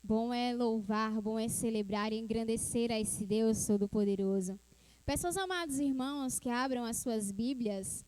Bom é louvar, bom é celebrar e engrandecer a esse Deus Todo-Poderoso. Peço aos amados irmãos que abram as suas Bíblias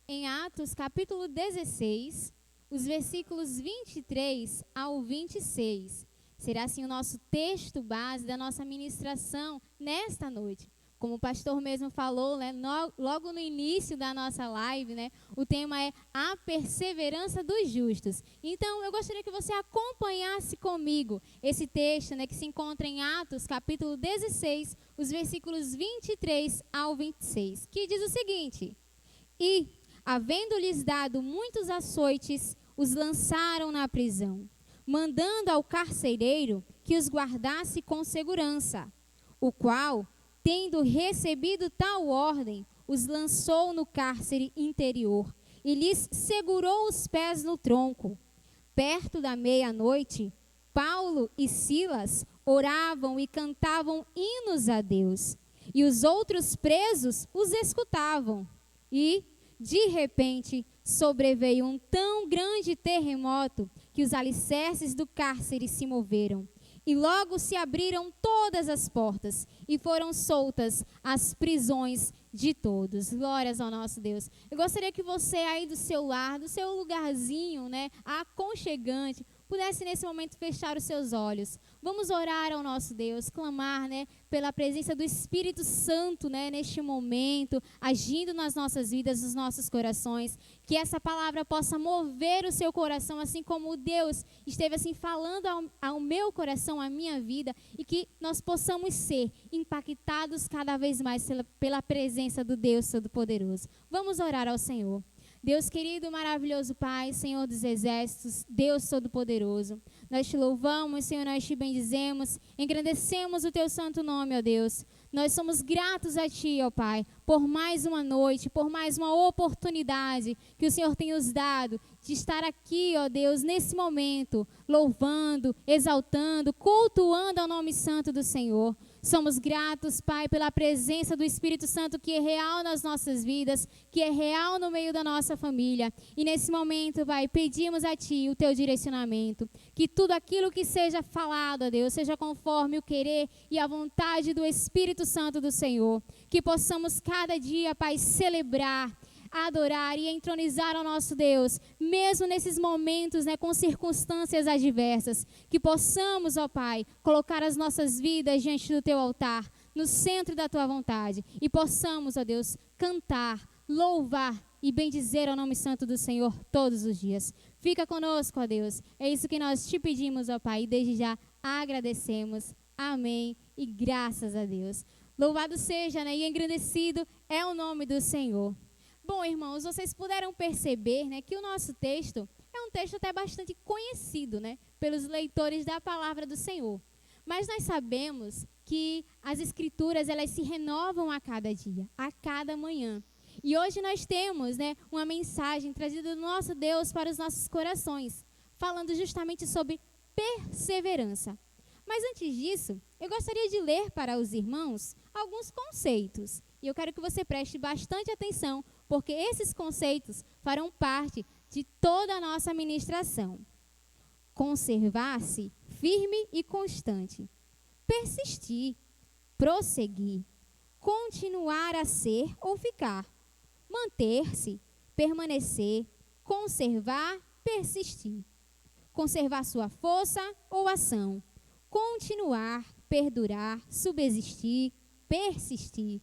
em Atos capítulo 16, os versículos 23 ao 26. Será assim o nosso texto base da nossa ministração nesta noite. Como o pastor mesmo falou, né, logo no início da nossa live, né, o tema é a perseverança dos justos. Então, eu gostaria que você acompanhasse comigo esse texto, né, que se encontra em Atos, capítulo 16, os versículos 23 ao 26, que diz o seguinte: E, havendo-lhes dado muitos açoites, os lançaram na prisão, mandando ao carcereiro que os guardasse com segurança, o qual, tendo recebido tal ordem, os lançou no cárcere interior e lhes segurou os pés no tronco. Perto da meia-noite, Paulo e Silas oravam e cantavam hinos a Deus, e os outros presos os escutavam. E, de repente, sobreveio um tão grande terremoto que os alicerces do cárcere se moveram. E logo se abriram todas as portas e foram soltas as prisões de todos. Glórias ao nosso Deus. Eu gostaria que você aí do seu lar, do seu lugarzinho, né, aconchegante, pudesse nesse momento fechar os seus olhos. Vamos orar ao nosso Deus, clamar, né, pela presença do Espírito Santo, né, neste momento, agindo nas nossas vidas, nos nossos corações. Que essa palavra possa mover o seu coração, assim como Deus esteve assim falando ao meu coração, à minha vida, e que nós possamos ser impactados cada vez mais pela presença do Deus Todo-Poderoso. Vamos orar ao Senhor. Deus querido, maravilhoso Pai, Senhor dos exércitos, Deus Todo-Poderoso, nós te louvamos, Senhor, nós te bendizemos, engrandecemos o teu santo nome, ó Deus. Nós somos gratos a ti, ó Pai, por mais uma noite, por mais uma oportunidade que o Senhor tem nos dado de estar aqui, ó Deus, nesse momento, louvando, exaltando, cultuando ao nome santo do Senhor. Somos gratos, Pai, pela presença do Espírito Santo que é real nas nossas vidas, que é real no meio da nossa família. E nesse momento, Pai, pedimos a Ti o Teu direcionamento. Que tudo aquilo que seja falado, ó Deus, seja conforme o querer e a vontade do Espírito Santo do Senhor. Que possamos cada dia, Pai, celebrar, adorar e entronizar ao nosso Deus, mesmo nesses momentos, né, com circunstâncias adversas, que possamos, ó Pai, colocar as nossas vidas diante do Teu altar, no centro da Tua vontade, e possamos, ó Deus, cantar, louvar e bendizer ao nome santo do Senhor todos os dias. Fica conosco, ó Deus, é isso que nós te pedimos, ó Pai, e desde já agradecemos. Amém e graças a Deus. Louvado seja, né, e engrandecido é o nome do Senhor. Bom, irmãos, vocês puderam perceber, né, que o nosso texto é um texto até bastante conhecido, né, pelos leitores da palavra do Senhor. Mas nós sabemos que as escrituras, elas se renovam a cada dia, a cada manhã. E hoje nós temos, né, uma mensagem trazida do nosso Deus para os nossos corações, falando justamente sobre perseverança. Mas antes disso, eu gostaria de ler para os irmãos alguns conceitos. E eu quero que você preste bastante atenção, porque esses conceitos farão parte de toda a nossa ministração. Conservar-se firme e constante. Persistir, prosseguir, continuar a ser ou ficar. Manter-se, permanecer, conservar, persistir. Conservar sua força ou ação. Continuar, perdurar, subsistir, persistir.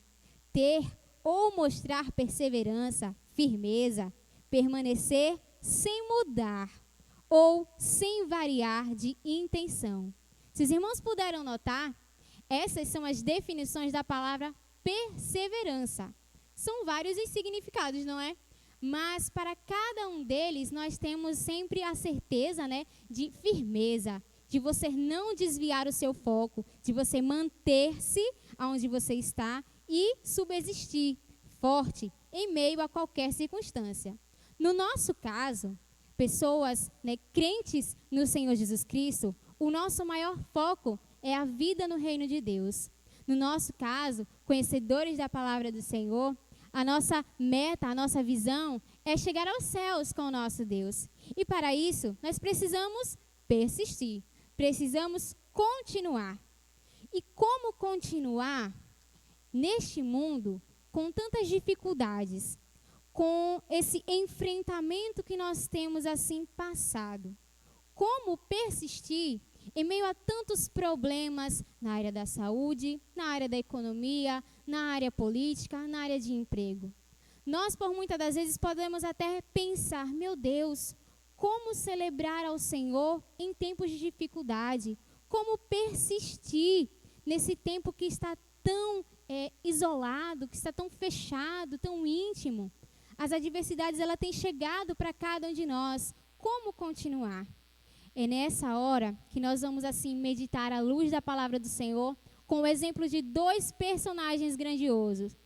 Ter ou mostrar perseverança, firmeza, permanecer sem mudar ou sem variar de intenção. Se os irmãos puderam notar, essas são as definições da palavra perseverança. São vários os significados, não é? Mas para cada um deles nós temos sempre a certeza, né, de firmeza, de você não desviar o seu foco, de você manter-se onde você está e subsistir forte em meio a qualquer circunstância. No nosso caso, pessoas, né, crentes no Senhor Jesus Cristo, o nosso maior foco é a vida no reino de Deus. No nosso caso, conhecedores da palavra do Senhor, a nossa meta, a nossa visão é chegar aos céus com o nosso Deus. E para isso, nós precisamos persistir. precisamos continuar. E como continuar neste mundo com tantas dificuldades, com esse enfrentamento que nós temos assim passado? Como persistir em meio a tantos problemas na área da saúde, na área da economia, na área política, na área de emprego? Nós, por muitas das vezes, podemos até pensar, meu Deus, como celebrar ao Senhor em tempos de dificuldade? Como persistir nesse tempo que está tão isolado, que está tão fechado, tão íntimo? As adversidades, ela têm chegado para cada um de nós. Como continuar? É nessa hora que nós vamos assim meditar à luz da palavra do Senhor, com o exemplo de dois personagens grandiosos,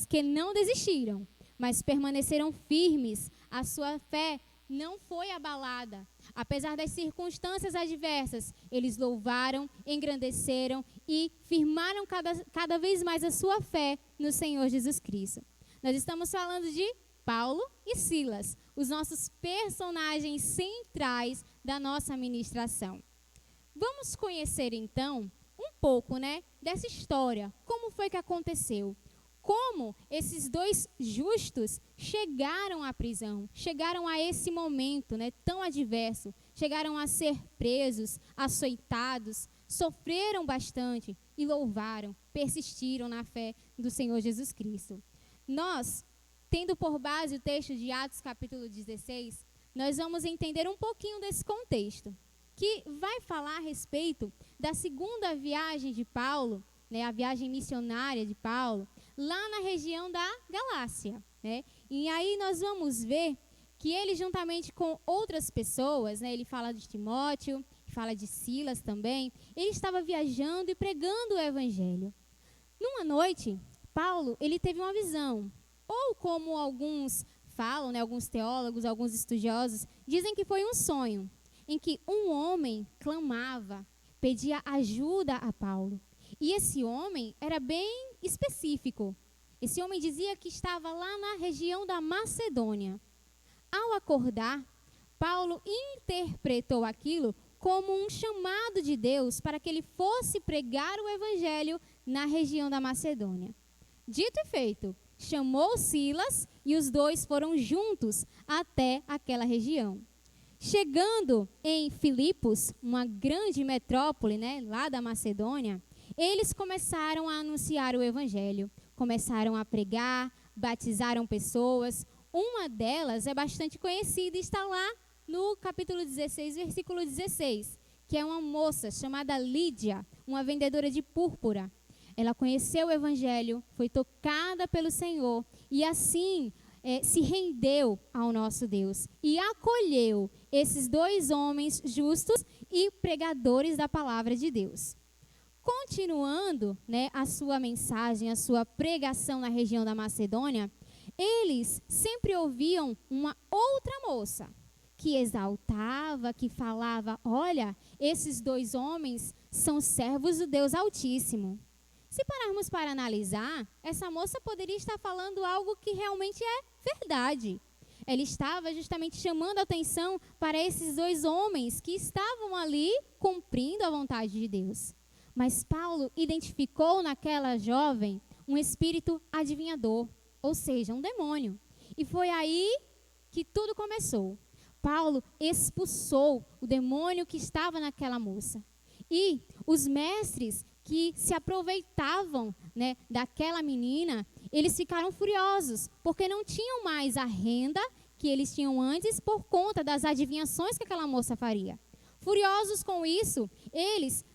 que não desistiram, mas permaneceram firmes. A sua fé não foi abalada. Apesar das circunstâncias adversas, eles louvaram, engrandeceram e firmaram cada vez mais a sua fé no Senhor Jesus Cristo. Nós estamos falando de Paulo e Silas, os nossos personagens centrais da nossa ministração. Vamos conhecer então um pouco, dessa história. Como foi que aconteceu? Como esses dois justos chegaram à prisão, chegaram a esse momento, tão adverso, chegaram a ser presos, açoitados, sofreram bastante e louvaram, persistiram na fé do Senhor Jesus Cristo. Nós, tendo por base o texto de Atos capítulo 16, nós vamos entender um pouquinho desse contexto, que vai falar a respeito da segunda viagem de Paulo, a viagem missionária de Paulo, lá na região da Galácia. E aí nós vamos ver que ele, juntamente com outras pessoas, ele fala de Timóteo, fala de Silas também, ele estava viajando e pregando o evangelho. Numa noite, Paulo, ele teve uma visão, ou como alguns falam, alguns teólogos, alguns estudiosos, dizem que foi um sonho, em que um homem clamava, pedia ajuda a Paulo. E esse homem era bem específico. Esse homem dizia que estava lá na região da Macedônia. Ao acordar, Paulo interpretou aquilo como um chamado de Deus para que ele fosse pregar o evangelho na região da Macedônia. Dito e feito, chamou Silas e os dois foram juntos até aquela região. Chegando em Filipos, uma grande metrópole, lá da Macedônia, eles começaram a anunciar o evangelho, começaram a pregar, batizaram pessoas. Uma delas é bastante conhecida e está lá no capítulo 16, versículo 16, que é uma moça chamada Lídia, uma vendedora de púrpura. Ela conheceu o evangelho, foi tocada pelo Senhor e assim se rendeu ao nosso Deus e acolheu esses dois homens justos e pregadores da palavra de Deus. Continuando a sua mensagem, a sua pregação na região da Macedônia, eles sempre ouviam uma outra moça que exaltava, que falava, olha, esses dois homens são servos do Deus Altíssimo. Se pararmos para analisar, essa moça poderia estar falando algo que realmente é verdade. Ela estava justamente chamando a atenção para esses dois homens que estavam ali cumprindo a vontade de Deus. Mas Paulo identificou naquela jovem um espírito adivinhador, ou seja, um demônio. E foi aí que tudo começou. Paulo expulsou o demônio que estava naquela moça. E os mestres que se aproveitavam daquela menina, eles ficaram furiosos, porque não tinham mais a renda que eles tinham antes por conta das adivinhações que aquela moça faria. Furiosos com isso, eles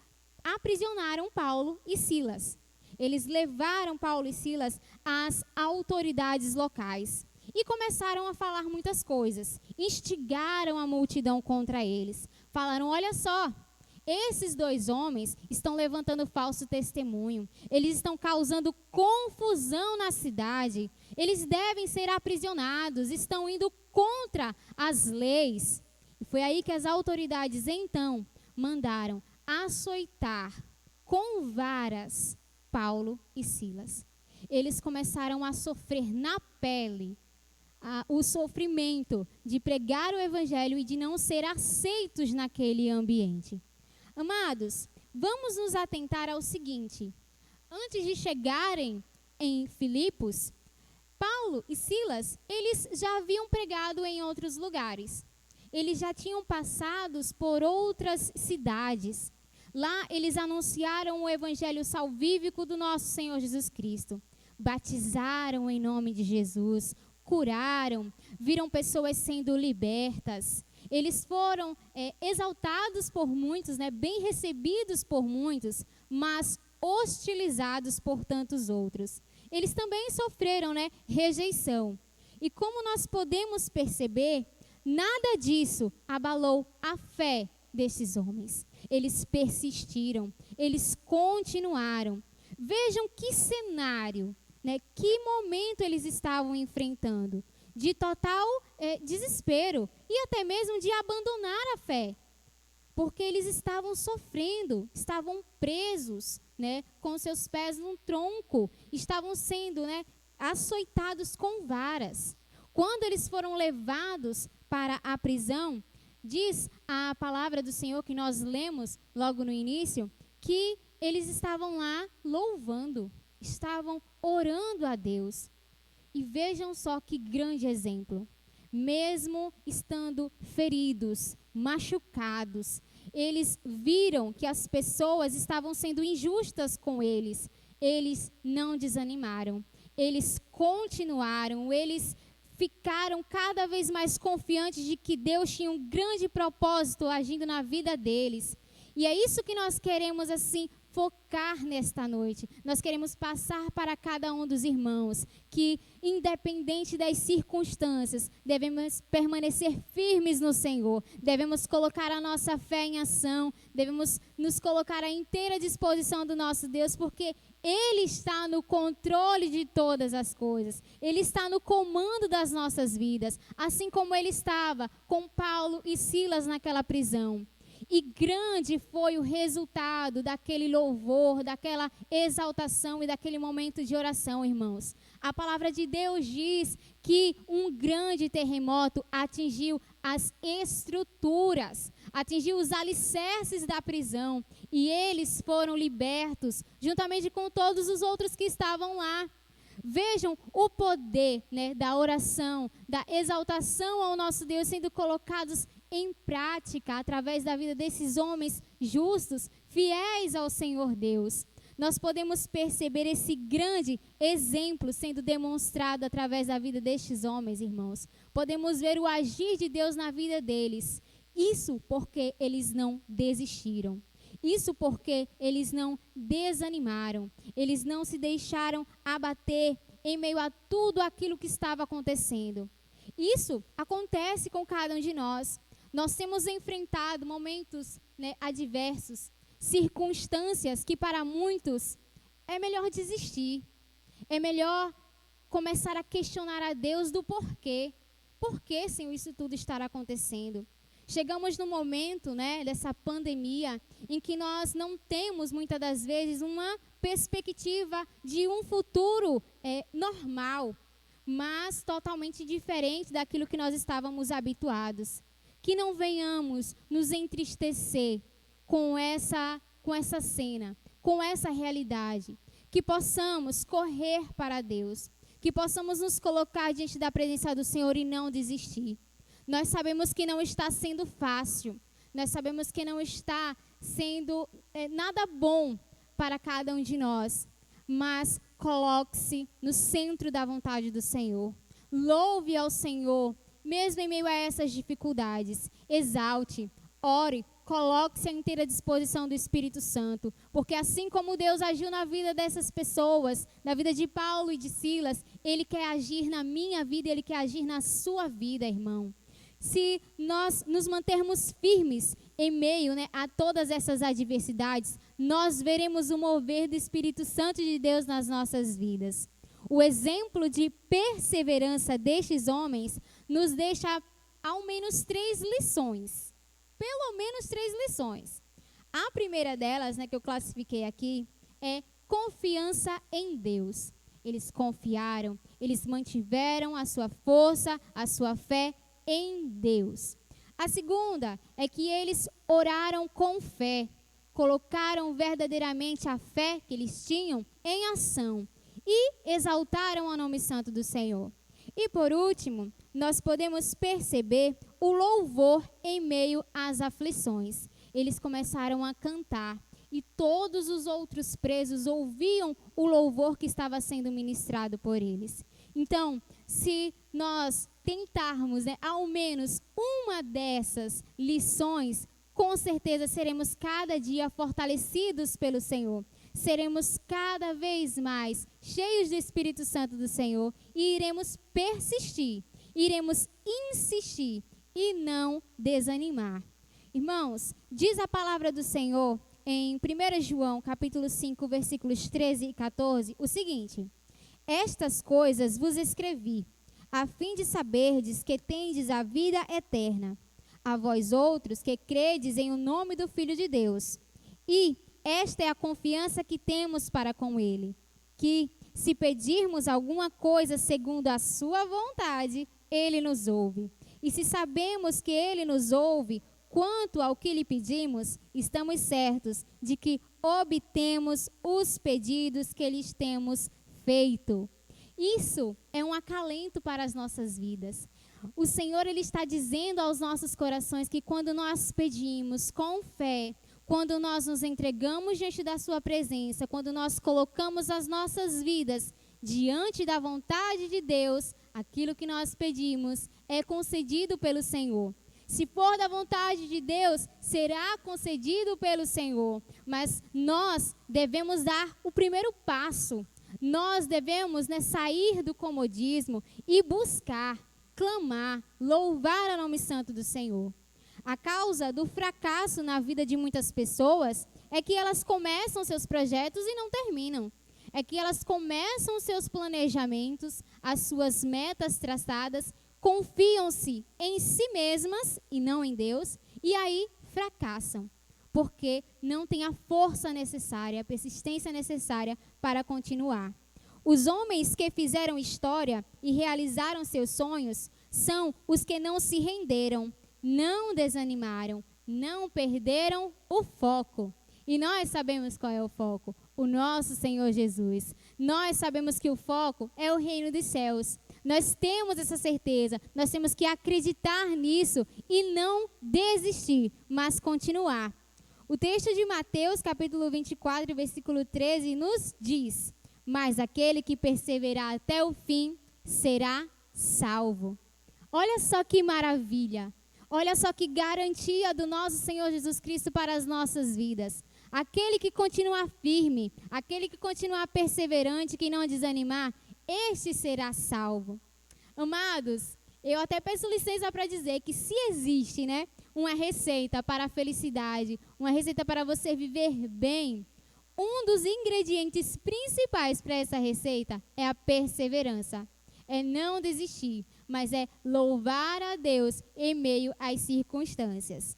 aprisionaram Paulo e Silas. Eles levaram Paulo e Silas às autoridades locais e começaram a falar muitas coisas. Instigaram a multidão contra eles. Falaram, olha só, esses dois homens estão levantando falso testemunho. Eles estão causando confusão na cidade. Eles devem ser aprisionados. Estão indo contra as leis. E foi aí que as autoridades, então, mandaram açoitar com varas Paulo e Silas. Eles começaram a sofrer na pele o sofrimento de pregar o evangelho e de não ser aceitos naquele ambiente. Amados, vamos nos atentar ao seguinte. Antes de chegarem em Filipos, Paulo e Silas, eles já haviam pregado em outros lugares. Eles já tinham passado por outras cidades. Lá eles anunciaram o evangelho salvífico do nosso Senhor Jesus Cristo. Batizaram em nome de Jesus, curaram, viram pessoas sendo libertas. Eles foram exaltados por muitos, bem recebidos por muitos, mas hostilizados por tantos outros. Eles também sofreram rejeição. E como nós podemos perceber, nada disso abalou a fé desses homens. Eles persistiram, eles continuaram. Vejam que cenário, que momento eles estavam enfrentando, de total desespero e até mesmo de abandonar a fé, porque eles estavam sofrendo, estavam presos, com seus pés num tronco, estavam sendo açoitados com varas. Quando eles foram levados para a prisão, diz a palavra do Senhor que nós lemos logo no início, que eles estavam lá louvando, estavam orando a Deus. E vejam só que grande exemplo. Mesmo estando feridos, machucados, eles viram que as pessoas estavam sendo injustas com eles. Eles não desanimaram, eles continuaram, eles ficaram cada vez mais confiantes de que Deus tinha um grande propósito agindo na vida deles. E é isso que nós queremos, assim, focar nesta noite. Nós queremos passar para cada um dos irmãos que, independente das circunstâncias, devemos permanecer firmes no Senhor, devemos colocar a nossa fé em ação, devemos nos colocar à inteira disposição do nosso Deus, porque Ele está no controle de todas as coisas, Ele está no comando das nossas vidas, assim como Ele estava com Paulo e Silas naquela prisão. E grande foi o resultado daquele louvor, daquela exaltação e daquele momento de oração, irmãos. A palavra de Deus diz que um grande terremoto atingiu as estruturas, atingiu os alicerces da prisão, e eles foram libertos, juntamente com todos os outros que estavam lá. Vejam o poder, da oração, da exaltação ao nosso Deus sendo colocados em prática através da vida desses homens justos, fiéis ao Senhor Deus. Nós podemos perceber esse grande exemplo sendo demonstrado através da vida destes homens, irmãos. Podemos ver o agir de Deus na vida deles. Isso porque eles não desistiram. Isso porque eles não desanimaram. Eles não se deixaram abater em meio a tudo aquilo que estava acontecendo. Isso acontece com cada um de nós. Nós temos enfrentado momentos adversos, circunstâncias que para muitos é melhor desistir. É melhor começar a questionar a Deus do porquê. Por que, Senhor, isso tudo estará acontecendo? Chegamos no momento dessa pandemia em que nós não temos muitas das vezes uma perspectiva de um futuro normal, mas totalmente diferente daquilo que nós estávamos habituados. Que não venhamos nos entristecer com essa cena, com essa realidade. Que possamos correr para Deus. Que possamos nos colocar diante da presença do Senhor e não desistir. Nós sabemos que não está sendo fácil. Nós sabemos que não está sendo nada bom para cada um de nós. Mas coloque-se no centro da vontade do Senhor. Louve ao Senhor, mesmo em meio a essas dificuldades. Exalte, ore, coloque-se à inteira disposição do Espírito Santo. Porque assim como Deus agiu na vida dessas pessoas, na vida de Paulo e de Silas, Ele quer agir na minha vida, Ele quer agir na sua vida, irmão. Se nós nos mantermos firmes em meio a todas essas adversidades, nós veremos o mover do Espírito Santo de Deus nas nossas vidas. O exemplo de perseverança destes homens nos deixa ao menos 3 lições. Pelo menos 3 lições. A primeira delas, que eu classifiquei aqui, é confiança em Deus. Eles confiaram, eles mantiveram a sua força, a sua fé em Deus. A segunda é que eles oraram com fé. colocaram verdadeiramente a fé que eles tinham em ação e exaltaram o nome santo do Senhor. E por último, nós podemos perceber o louvor em meio às aflições. Eles começaram a cantar e todos os outros presos ouviam o louvor que estava sendo ministrado por eles. Então, se nós tentarmos, ao menos uma dessas lições, com certeza seremos cada dia fortalecidos pelo Senhor. Seremos cada vez mais cheios do Espírito Santo do Senhor e iremos persistir, iremos insistir e não desanimar. Irmãos, diz a palavra do Senhor em 1 João, capítulo 5, versículos 13 e 14, o seguinte: estas coisas vos escrevi, a fim de saberdes que tendes a vida eterna, a vós outros que credes em o nome do Filho de Deus. E esta é a confiança que temos para com Ele, que, se pedirmos alguma coisa segundo a sua vontade, Ele nos ouve. E se sabemos que Ele nos ouve, quanto ao que lhe pedimos, estamos certos de que obtemos os pedidos que lhes temos feito. Isso é um acalento para as nossas vidas. O Senhor, Ele está dizendo aos nossos corações que quando nós pedimos com fé, quando nós nos entregamos diante da sua presença, quando nós colocamos as nossas vidas diante da vontade de Deus, aquilo que nós pedimos é concedido pelo Senhor. Se for da vontade de Deus, será concedido pelo Senhor. Mas nós devemos dar o primeiro passo. Nós devemos sair do comodismo e buscar, clamar, louvar o nome santo do Senhor. A causa do fracasso na vida de muitas pessoas é que elas começam seus projetos e não terminam. É que elas começam seus planejamentos, as suas metas traçadas, confiam-se em si mesmas e não em Deus, e aí fracassam, porque não têm a força necessária, a persistência necessária para continuar. Os homens que fizeram história e realizaram seus sonhos são os que não se renderam, não desanimaram, não perderam o foco. E nós sabemos qual é o foco, o nosso Senhor Jesus. Nós sabemos que o foco é o reino dos céus. Nós temos essa certeza, nós temos que acreditar nisso e não desistir, mas continuar. O texto de Mateus, capítulo 24, versículo 13, nos diz: mas aquele que perseverar até o fim será salvo. Olha só que maravilha, olha só que garantia do nosso Senhor Jesus Cristo para as nossas vidas. Aquele que continuar firme, aquele que continuar perseverante, que não desanimar, este será salvo. Amados, eu até peço licença para dizer que se existe, uma receita para a felicidade, uma receita para você viver bem, um dos ingredientes principais para essa receita é a perseverança. É não desistir, mas é louvar a Deus em meio às circunstâncias.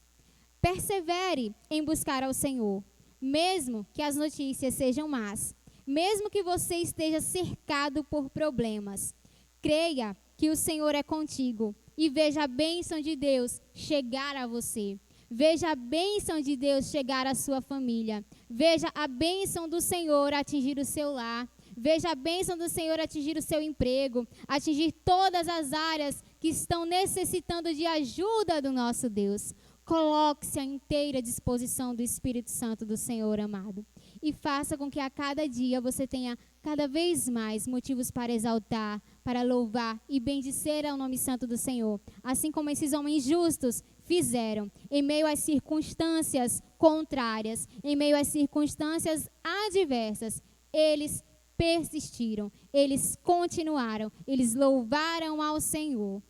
Persevere em buscar ao Senhor, mesmo que as notícias sejam más, mesmo que você esteja cercado por problemas. Creia que o Senhor é contigo e veja a bênção de Deus chegar a você. Veja a bênção de Deus chegar à sua família. Veja a bênção do Senhor atingir o seu lar. Veja a bênção do Senhor atingir o seu emprego, atingir todas as áreas que estão necessitando de ajuda do nosso Deus. Coloque-se à inteira disposição do Espírito Santo do Senhor, amado. E faça com que a cada dia você tenha cada vez mais motivos para exaltar, para louvar e bendizer ao nome santo do Senhor. Assim como esses homens justos fizeram, em meio às circunstâncias contrárias, em meio às circunstâncias adversas, eles persistiram, eles continuaram, eles louvaram ao Senhor.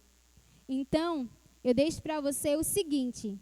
Então, eu deixo para você o seguinte: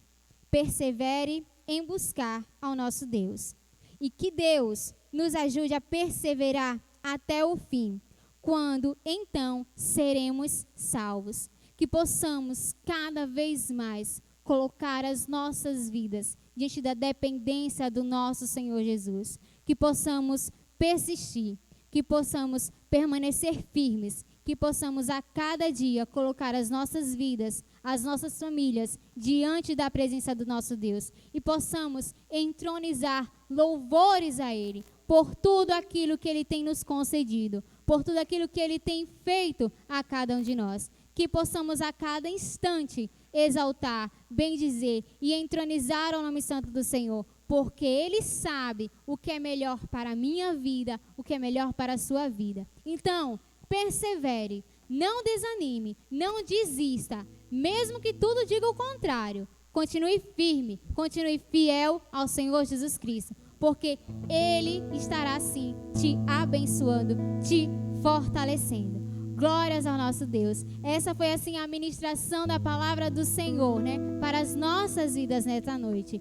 persevere em buscar ao nosso Deus. E que Deus nos ajude a perseverar até o fim, quando então seremos salvos. Que possamos cada vez mais colocar as nossas vidas diante da dependência do nosso Senhor Jesus. Que possamos persistir, que possamos permanecer firmes, que possamos a cada dia colocar as nossas vidas, as nossas famílias diante da presença do nosso Deus e possamos entronizar louvores a Ele por tudo aquilo que Ele tem nos concedido, por tudo aquilo que Ele tem feito a cada um de nós. Que possamos a cada instante exaltar, bendizer e entronizar o nome santo do Senhor, porque Ele sabe o que é melhor para a minha vida, o que é melhor para a sua vida. Então, persevere, não desanime, não desista, mesmo que tudo diga o contrário. Continue firme, continue fiel ao Senhor Jesus Cristo, porque Ele estará sim te abençoando, te fortalecendo. Glórias ao nosso Deus. Essa foi assim a ministração da palavra do Senhor, né, para as nossas vidas nesta noite.